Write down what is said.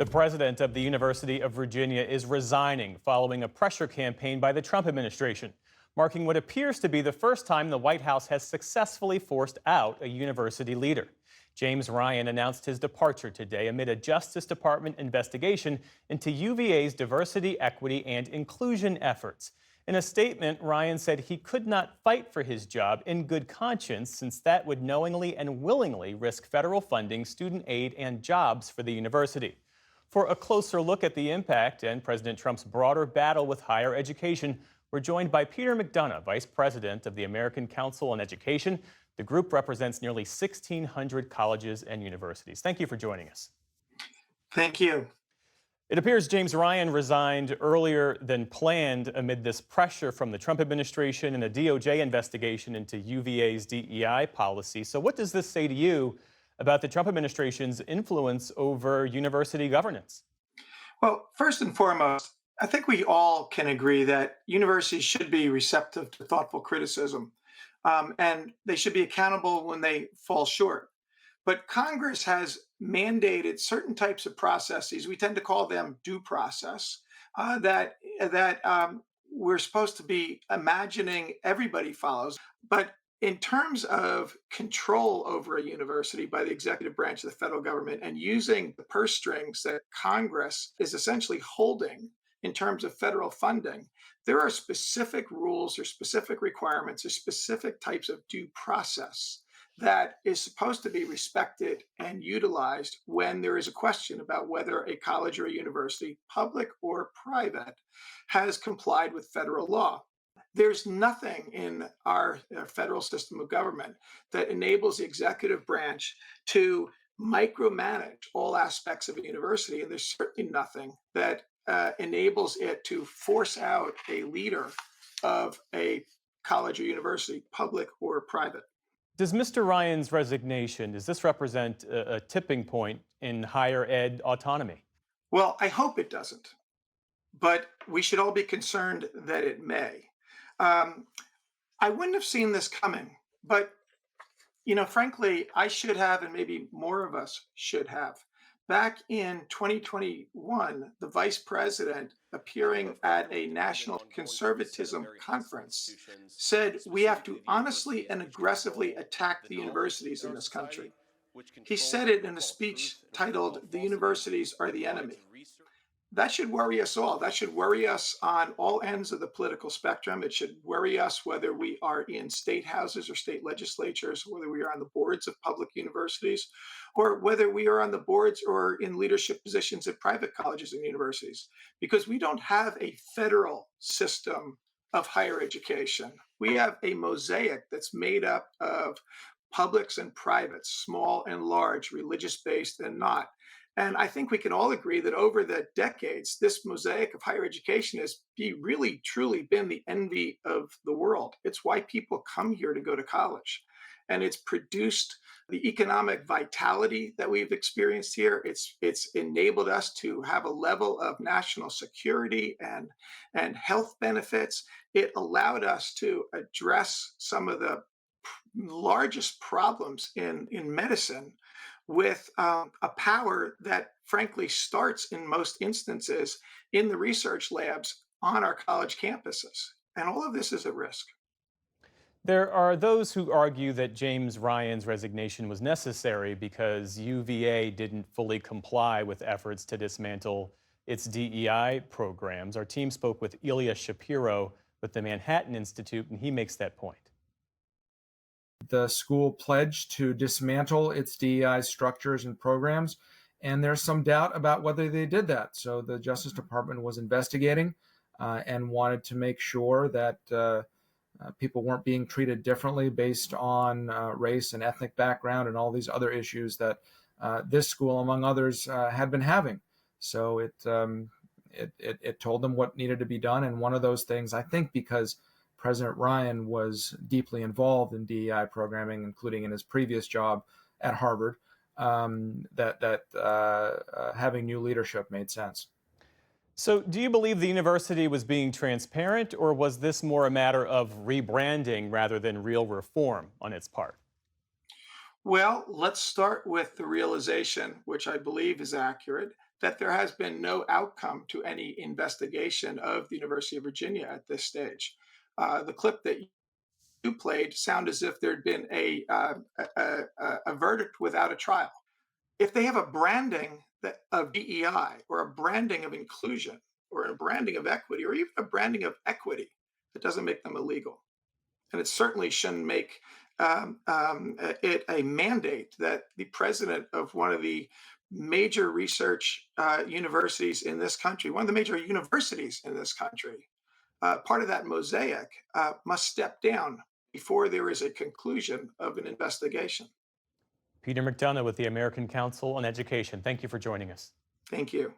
The president of the University of Virginia is resigning following a pressure campaign by the Trump administration, marking what appears to be the first time the White House has successfully forced out a university leader. James Ryan announced his departure today amid a Justice Department investigation into UVA's diversity, equity, and inclusion efforts. In a statement, Ryan said he could not fight for his job in good conscience since that would knowingly and willingly risk federal funding, student aid, and jobs for the university. For a closer look at the impact and President Trump's broader battle with higher education, we're joined by Peter McDonough, Vice President of the American Council on Education. The group represents nearly 1,600 colleges and universities. Thank you for joining us. Thank you. It appears James Ryan resigned earlier than planned amid this pressure from the Trump administration and a DOJ investigation into UVA's DEI policy. So what does this say to you about the Trump administration's influence over university governance? Well, first and foremost, I think we all can agree that universities should be receptive to thoughtful criticism, and they should be accountable when they fall short. But Congress has mandated certain types of processes. We tend to call them due process that we're supposed to be imagining everybody follows. But in terms of control over a university by the executive branch of the federal government and using the purse strings that Congress is essentially holding in terms of federal funding, there are specific rules or specific requirements or specific types of due process that is supposed to be respected and utilized when there is a question about whether a college or a university, public or private, has complied with federal law. There's nothing in our federal system of government that enables the executive branch to micromanage all aspects of a university. And there's certainly nothing that enables it to force out a leader of a college or university, public or private. Does Mr. Ryan's resignation, does this represent a tipping point in higher ed autonomy? Well, I hope it doesn't, but we should all be concerned that it may. Um, I wouldn't have seen this coming, but frankly, I should have, and maybe more of us should have. Back in 2021, the vice president, appearing at a national conservatism conference, said we have to honestly and aggressively attack the universities in this country. He said it in a speech titled, "The Universities Are the Enemy." That should worry us all. That should worry us on all ends of the political spectrum. It should worry us whether we are in state houses or state legislatures, whether we are on the boards of public universities, or whether we are on the boards or in leadership positions at private colleges and universities, because we don't have a federal system of higher education. We have a mosaic that's made up of publics and privates, small and large, religious based and not. And I think we can all agree that over the decades, this mosaic of higher education has really, truly been the envy of the world. It's why people come here to go to college. And it's produced the economic vitality that we've experienced here. It's enabled us to have a level of national security and health benefits. It allowed us to address some of the largest problems in medicine with a power that frankly starts in most instances in the research labs on our college campuses. And all of this is at risk. There are those who argue that James Ryan's resignation was necessary because UVA didn't fully comply with efforts to dismantle its DEI programs. Our team spoke with Ilya Shapiro with the Manhattan Institute, and he makes that point. The school pledged to dismantle its DEI structures and programs, and there's some doubt about whether they did that. So the Justice Department was investigating and wanted to make sure that people weren't being treated differently based on race and ethnic background and all these other issues that this school, among others, had been having. So it told them what needed to be done, and one of those things, I think, because President Ryan was deeply involved in DEI programming, including in his previous job at Harvard, that having new leadership made sense. So do you believe the university was being transparent, or was this more a matter of rebranding rather than real reform on its part? Well, let's start with the realization, which I believe is accurate, that there has been no outcome to any investigation of the University of Virginia at this stage. The clip that you played sound as if there'd been a verdict without a trial. If they have a branding of DEI or a branding of inclusion or a branding of equity or even a branding of equity, it doesn't make them illegal. And it certainly shouldn't make it a mandate that the president of one of the major research universities in this country, one of the major universities in this country, part of that mosaic, must step down before there is a conclusion of an investigation. Peter McDonough with the American Council on Education. Thank you for joining us. Thank you.